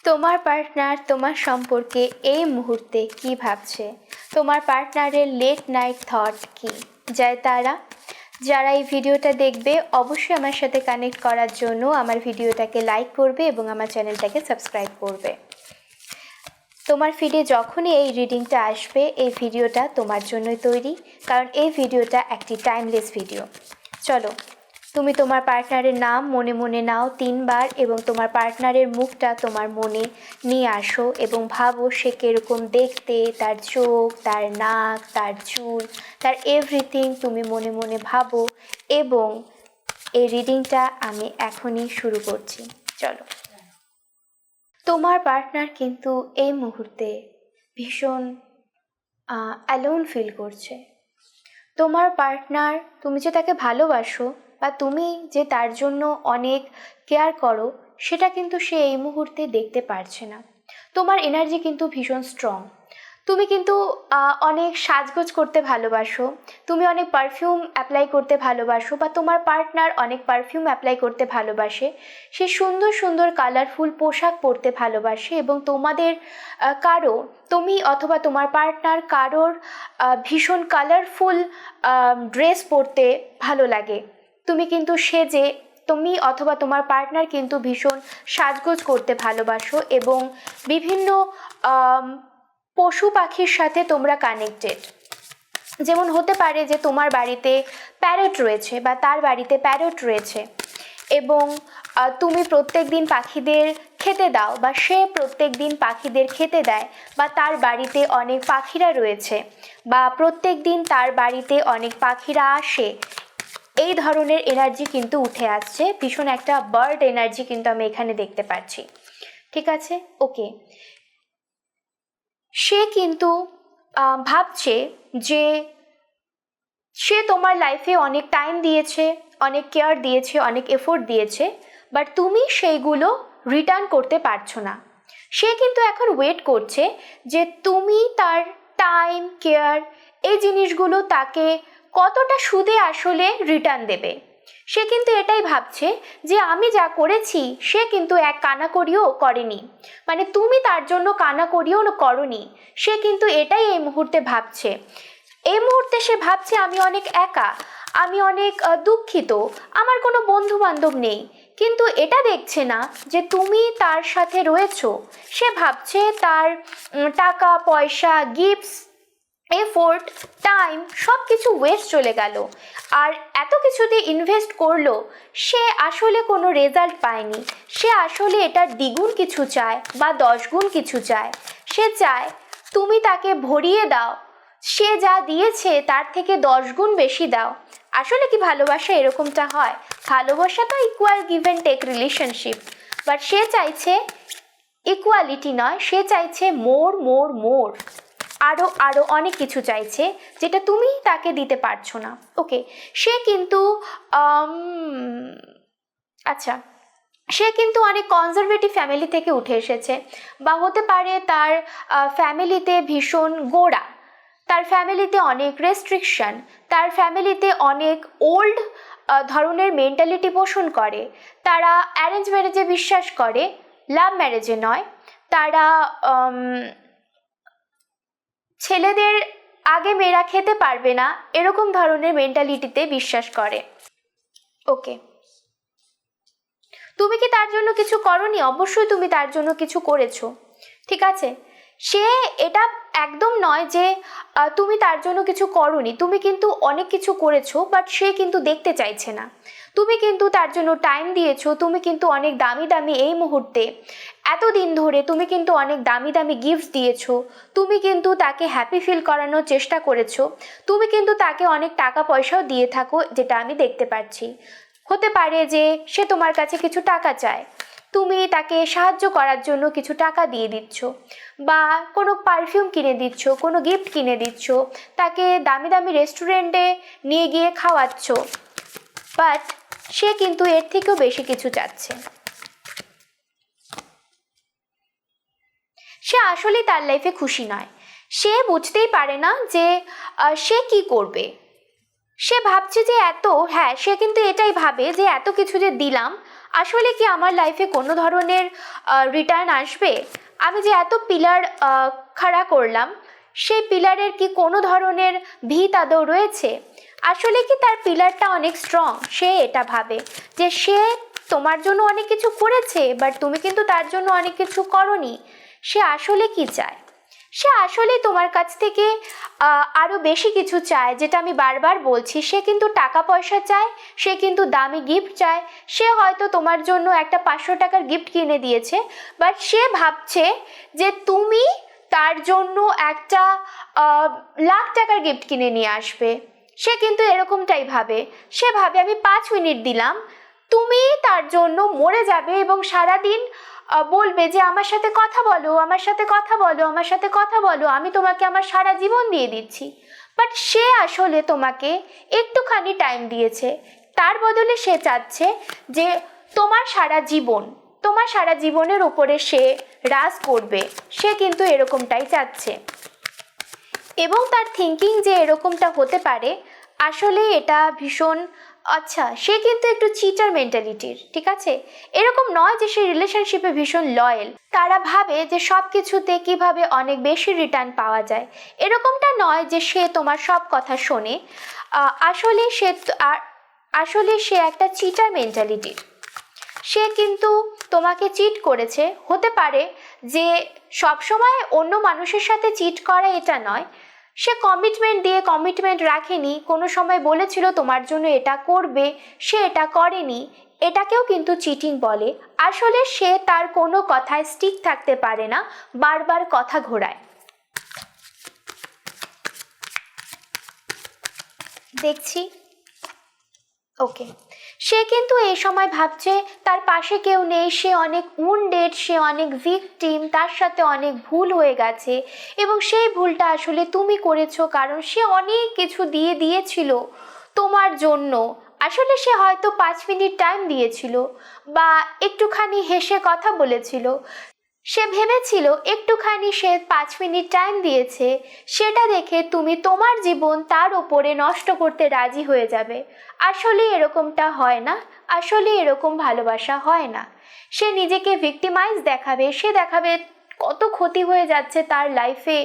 তোমার পার্টনার তোমার সম্পর্কে এই মুহূর্তে কি ভাবছে? তোমার পার্টনারের লেট নাইট থট কি? জয় তারা, যারা এই ভিডিওটা দেখবে অবশ্যই আমার সাথে কানেক্ট করার জন্য আমার ভিডিওটাকে লাইক করবে এবং আমার চ্যানেলটাকে সাবস্ক্রাইব করবে। তোমার ফিডে যখনই এই রিডিংটা আসবে, এই ভিডিওটা তোমার জন্যই তৈরি, কারণ এই ভিডিওটা একটি টাইমলেস ভিডিও। চলো, তুমি তোমার পার্টনারের নাম মনে মনে নাও 3 বার এবং তোমার পার্টনারের মুখটা তোমার মনে নিয়ে আসো এবং ভাবো সে কীরকম দেখতে, তার চোখ, তার নাক, তার চুল, তার এভরিথিং তুমি মনে মনে ভাবো। এবং এই রিডিংটা আমি এখনই শুরু করছি। চলো। তোমার পার্টনার কিন্তু এই মুহূর্তে ভীষণ অ্যালোন ফিল করছে। তোমার পার্টনার, তুমি যে তাকে ভালোবাসো বা তুমি যে তার জন্য অনেক কেয়ার করো, সেটা কিন্তু সে এই মুহূর্তে দেখতে পারছে না। তোমার এনার্জি কিন্তু ভীষণ স্ট্রং। তুমি কিন্তু অনেক সাজগোজ করতে ভালোবাসো, তুমি অনেক পারফিউম অ্যাপ্লাই করতে ভালোবাসো বা তোমার পার্টনার অনেক পারফিউম অ্যাপ্লাই করতে ভালোবাসে। সে সুন্দর সুন্দর কালারফুল পোশাক পরতে ভালোবাসে এবং তোমাদের কারো, তুমি অথবা তোমার পার্টনার কারোর ভীষণ কালারফুল ড্রেস পরতে ভালো লাগে। তুমি কিন্তু সেজে, তুমি অথবা তোমার পার্টনার কিন্তু ভীষণ সাজগোজ করতে ভালোবাসো এবং বিভিন্ন পশু পাখির সাথে তোমরা কানেক্টেড। যেমন হতে পারে যে তোমার বাড়িতে প্যারট রয়েছে বা তার বাড়িতে প্যারট রয়েছে এবং তুমি প্রত্যেক দিন পাখিদের খেতে দাও বা সে প্রত্যেক দিন পাখিদের খেতে দেয়, বা তার বাড়িতে অনেক পাখিরা রয়েছে বা প্রত্যেক দিন তার বাড়িতে অনেক পাখিরা আসে। এই ধরনের এনার্জি কিন্তু উঠে আসছে, ভীষণ একটা বার্ড এনার্জি কিন্তু আমি এখানে দেখতে পাচ্ছি। ঠিক আছে, ওকে। সে কিন্তু ভাবছে যে সে তোমার লাইফে অনেক টাইম দিয়েছে, অনেক কেয়ার দিয়েছে, অনেক এফোর্ট দিয়েছে, বাট তুমি সেইগুলো রিটার্ন করতে পারছো না। সে কিন্তু এখন ওয়েট করছে যে তুমি তার টাইম, কেয়ার, এই জিনিসগুলো তাকে কতটা সুদে আসলে রিটার্ন দেবে। সে কিন্তু এটাই ভাবছে যে আমি যা করেছি সে কিন্তু এক কানাকড়িও করেনি, মানে তুমি তার জন্য কানাকড়িও করনি। সে কিন্তু এটাই এই মুহূর্তে ভাবছে। এই মুহূর্তে সে ভাবছে আমি অনেক একা, আমি অনেক দুঃখিত, আমার কোনো বন্ধু বান্ধব নেই। কিন্তু এটা দেখছে না যে তুমি তার সাথে রয়েছো। সে ভাবছে তার টাকা পয়সা, গিফটস, এফোর্ট, টাইম সব কিছু ওয়েস্ট চলে গেল, আর এত কিছুতে ইনভেস্ট করলো, সে আসলে কোনো রেজাল্ট পায়নি। সে আসলে এটার দ্বিগুণ কিছু চায় বা 10 গুণ কিছু চায়। সে চায় তুমি তাকে ভরিয়ে দাও, সে যা দিয়েছে তার থেকে 10 গুণ বেশি দাও। আসলে কি ভালোবাসা এরকমটা হয়? ভালোবাসা তো equal give and take relationship, but সে চাইছে ইকুয়ালিটি নয়, সে চাইছে মোর মোর মোর, আরও আরও অনেক কিছু চাইছে যেটা তুমি তাকে দিতে পারছো না। ওকে, সে কিন্তু আচ্ছা, সে কিন্তু অনেক কনজারভেটিভ ফ্যামিলি থেকে উঠে এসেছে, বা হতে পারে তার ফ্যামিলিতে ভীষণ গোঁড়া, তার ফ্যামিলিতে অনেক রেস্ট্রিকশন, তার ফ্যামিলিতে অনেক ওল্ড ধরনের মেন্টালিটি পোষণ করে। তারা অ্যারেঞ্জ ম্যারেজে বিশ্বাস করে, লাভ ম্যারেজে নয়। তারা ছেলেদের আগে মেয়েরা খেতে পারবে না এরকম ধরনের মেন্টালিটিতে বিশ্বাস করে। ওকে, তুমি কি তার জন্য কিছু করনি? অবশ্যই তুমি তার জন্য কিছু করেছো। ঠিক আছে, সে এটা একদম নয় যে তুমি তার জন্য কিছু করনি, তুমি কিন্তু অনেক কিছু করেছো, বাট সে কিন্তু দেখতে চাইছে না। তুমি কিন্তু তার জন্য টাইম দিয়েছো, তুমি কিন্তু অনেক দামি দামি, এই মুহূর্তে এতদিন ধরে তুমি কিন্তু অনেক দামি দামি গিফট দিয়েছো, তুমি কিন্তু তাকে হ্যাপি ফিল করানোর চেষ্টা করেছো, তুমি কিন্তু তাকে অনেক টাকা পয়সাও দিয়ে থাকো, যেটা আমি দেখতে পাচ্ছি। হতে পারে যে সে তোমার কাছে কিছু টাকা চায়, তুমি তাকে সাহায্য করার জন্য কিছু টাকা দিয়ে দিচ্ছ, বা কোনো পারফিউম কিনে দিচ্ছ, কোনো গিফট কিনে দিচ্ছ, তাকে দামি দামি রেস্টুরেন্টে নিয়ে গিয়ে খাওয়াচ্ছ, বাট সে কিন্তু এর থেকেও বেশি কিছু চাচ্ছে। সে আসলেই তার লাইফে খুশি নয়। সে বুঝতেই পারে না যে সে কি করবে। সে ভাবছে যে সে কিন্তু এটাই ভাবে যে এত কিছু যে দিলাম আসলে কি আমার লাইফে কোনো ধরনের রিটার্ন আসবে? আমি যে এত পিলার খাড়া করলাম, সেই পিলারের কি কোনো ধরনের ভিত আদৌ রয়েছে? আসলে কি তার পিলারটা অনেক স্ট্রং, সে এটা ভাবে যে সে তোমার জন্য অনেক কিছু করেছে, বাট তুমি কিন্তু তার জন্য অনেক কিছু করনি। সে আসলে কি চায়? সে আসলে তোমার কাছ থেকে আরও বেশি কিছু চায়, যেটা আমি বারবার বলছি। সে কিন্তু টাকা পয়সা চায়, সে কিন্তু দামি গিফট চায়। সে হয়তো তোমার জন্য একটা 500 টাকার গিফট কিনে দিয়েছে, বাট সে ভাবছে যে তুমি তার জন্য একটা লাখ টাকার গিফট কিনে নিয়ে আসবে। সে কিন্তু এরকমটাই ভাবে। সে ভাবে আমি 5 মিনিট দিলাম, তুমি তার জন্য মরে যাবে এবং সারাদিন বলবে যে আমার সাথে কথা বলো, আমার সাথে কথা বলো, আমার সাথে কথা বলো, আমি তোমাকে আমার সারা জীবন দিয়ে দিচ্ছি। বাট সে আসলে তোমাকে একটুখানি টাইম দিয়েছে, তার বদলে সে চাচ্ছে যে তোমার সারা জীবন, তোমার সারা জীবনের উপরে সে রাজ করবে। সে কিন্তু এরকমটাই চাচ্ছে, এবং তার থিঙ্কিং যে এরকমটা হতে পারে, আসলে এটা ভীষণ আচ্ছা। সে কিন্তু একটু চিটার মেন্টালিটির, ঠিক আছে? এরকম নয় যে সে রিলেশনশিপে ভীষণ লয়াল। তারা ভাবে যে সব কিছুতে কিভাবে অনেক বেশি রিটার্ন পাওয়া যায়। এরকমটা নয় যে সে তোমার সব কথা শোনে। আসলে সে আসলে সে একটা চিটার মেন্টালিটির। সে কিন্তু তোমাকে চিট করেছে। হতে পারে যে সবসময় অন্য মানুষের সাথে চিট করা এটা নয়, সে কমিটমেন্ট দিয়ে কমিটমেন্ট রাখেনি। কোনো সময় বলেছিল তোমার জন্য এটা করবে, সে এটা করেনি, এটাকেও কিন্তু চিটিং বলে। আসলে সে তার কোনো কথায় স্টিক থাকতে পারে না, বারবার কথা ঘোরায়। দেখছি ওকে, সে কিন্তু এই সময় ভাবছে তার পাশে কেউ নেই, সে অনেক উন্ডেড, সে অনেক ভিকটিম, তার সাথে অনেক ভুল হয়ে গেছে এবং সেই ভুলটা আসলে তুমি করেছো, কারণ সে অনেক কিছু দিয়ে দিয়েছিল তোমার জন্য। আসলে সে হয়তো 5 মিনিট টাইম দিয়েছিল বা একটুখানি হেসে কথা বলেছিল। সে ভেবেছিল একটুখানি সে 5 মিনিট টাইম দিয়েছে, সেটা দেখে তুমি তোমার জীবন তার ওপরে নষ্ট করতে রাজি হয়ে যাবে। আসলে এরকমটা হয় না, আসলে এরকম ভালোবাসা হয় না। সে নিজেকে ভিক্টিমাইজ দেখাবে, সে দেখাবে কত ক্ষতি হয়ে যাচ্ছে তার লাইফে,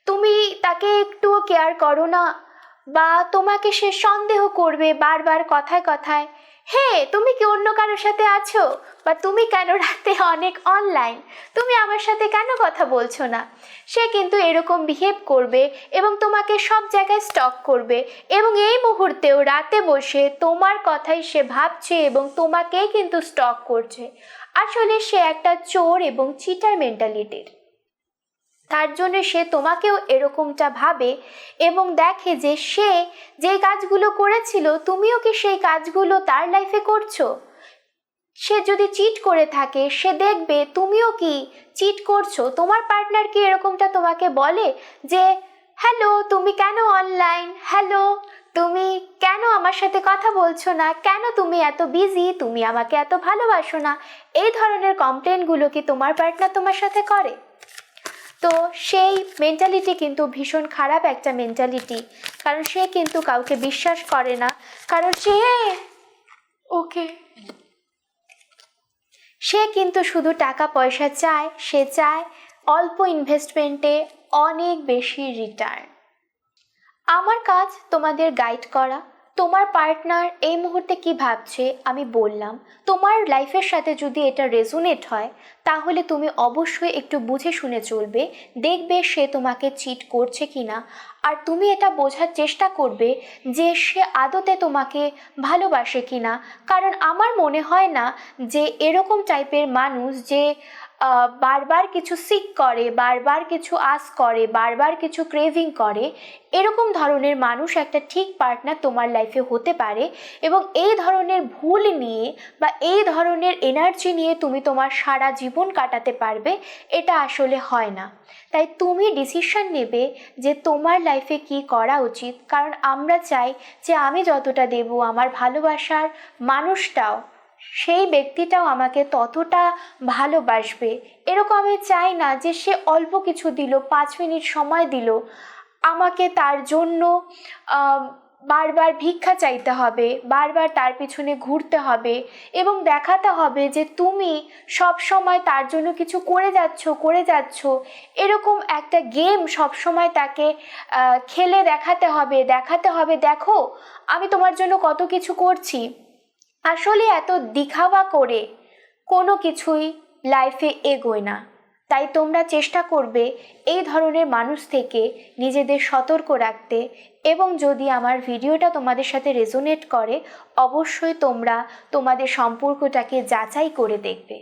তুমি তাকে একটুও কেয়ার করো না, বা তোমাকে সে সন্দেহ করবে বারবার কথায় কথায়। হে, তুমি কি অন্য কারোর সাথে আছো? বা তুমি কেন রাতে অনেক অনলাইন, তুমি আমার সাথে কেন কথা বলছো না? সে কিন্তু এরকম বিহেভ করবে এবং তোমাকে সব জায়গায় স্টক করবে, এবং এই মুহূর্তেও রাতে বসে তোমার কথাই সে ভাবছে এবং তোমাকেই কিন্তু স্টক করছে। আসলে সে একটা চোর এবং চিটার মেন্টালিটির। তার জন্য সে তোমাকেও এরকমটা ভাবে এবং দেখে যে সে যে কাজগুলো করেছিল তুমিও কি সেই কাজগুলো তার লাইফে করছো। সে যদি চিট করে থাকে, সে দেখবে তুমিও কি চিট করছো। তোমার পার্টনার কি এরকমটা তোমাকে বলে যে হ্যালো তুমি কেন অনলাইন, হ্যালো তুমি কেন আমার সাথে কথা বলছো না, কেন তুমি এত বিজি, তুমি আমাকে এত ভালোবাসো না? এই ধরনের কমপ্লেনগুলো কি তোমার পার্টনার তোমার সাথে করে? তো সেই মেন্টালিটি কিন্তু ভীষণ খারাপ একটা মেন্টালিটি, কারণ সে কিন্তু কাউকে বিশ্বাস করে না, কারণ সে কিন্তু শুধু টাকা পয়সা চায়। সে চায় অল্প ইনভেস্টমেন্টে অনেক বেশি রিটার্ন। আমার কাজ তোমাদের গাইড করা। তোমার পার্টনার এই মুহূর্তে কি ভাবছে আমি বললাম, তোমার লাইফের সাথে যদি এটা রেজোনেট হয় তাহলে তুমি অবশ্যই একটু বুঝে শুনে চলবে, দেখবে সে তোমাকে চিট করছে কিনা। আর তুমি এটা বোঝার চেষ্টা করবে যে সে আদতে তোমাকে ভালোবাসে কিনা। কারণ আমার মনে হয় না যে এরকম টাইপের মানুষ যে বারবার কিছু সিক করে, বারবার কিছু আস করে, বারবার কিছু ক্রেভিং করে, এরকম ধরনের মানুষ একটা ঠিক পার্টনার তোমার লাইফে হতে পারে। এবং এই ধরনের ভুল নিয়ে বা এই ধরনের এনার্জি নিয়ে তুমি তোমার সারা জীবন কাটাতে পারবে, এটা আসলে হয় না। তাই তুমি ডিসিশন নেবে যে তোমার লাইফে কি করা উচিত। কারণ আমরা চাই যে আমি যতটা দেব, আমার ভালোবাসার মানুষটাও, সেই ব্যক্তিটাও আমাকে ততটা ভালোবাসবে। এরকম আমি চাই না যে সে অল্প কিছু দিল, 5 মিনিট সময় দিল, আমাকে তার জন্য বারবার ভিক্ষা চাইতে হবে, বারবার তার পিছনে ঘুরতে হবে এবং দেখাতে হবে যে তুমি সব সময় তার জন্য কিছু করে যাচ্ছ। এরকম একটা গেম সব সময় তাকে খেলে দেখাতে হবে দেখো আমি তোমার জন্য কত কিছু করছি। আসলে এত দিখাওয়া করে কোনো কিছুই লাইফে এগোয় না। তাই তোমরা চেষ্টা করবে এই ধরনের মানুষ থেকে নিজেদের সতর্ক রাখতে, এবং যদি আমার ভিডিওটা তোমাদের সাথে রেজোনেট করে অবশ্যই তোমরা তোমাদের সম্পর্কটাকে যাচাই করে দেখবে।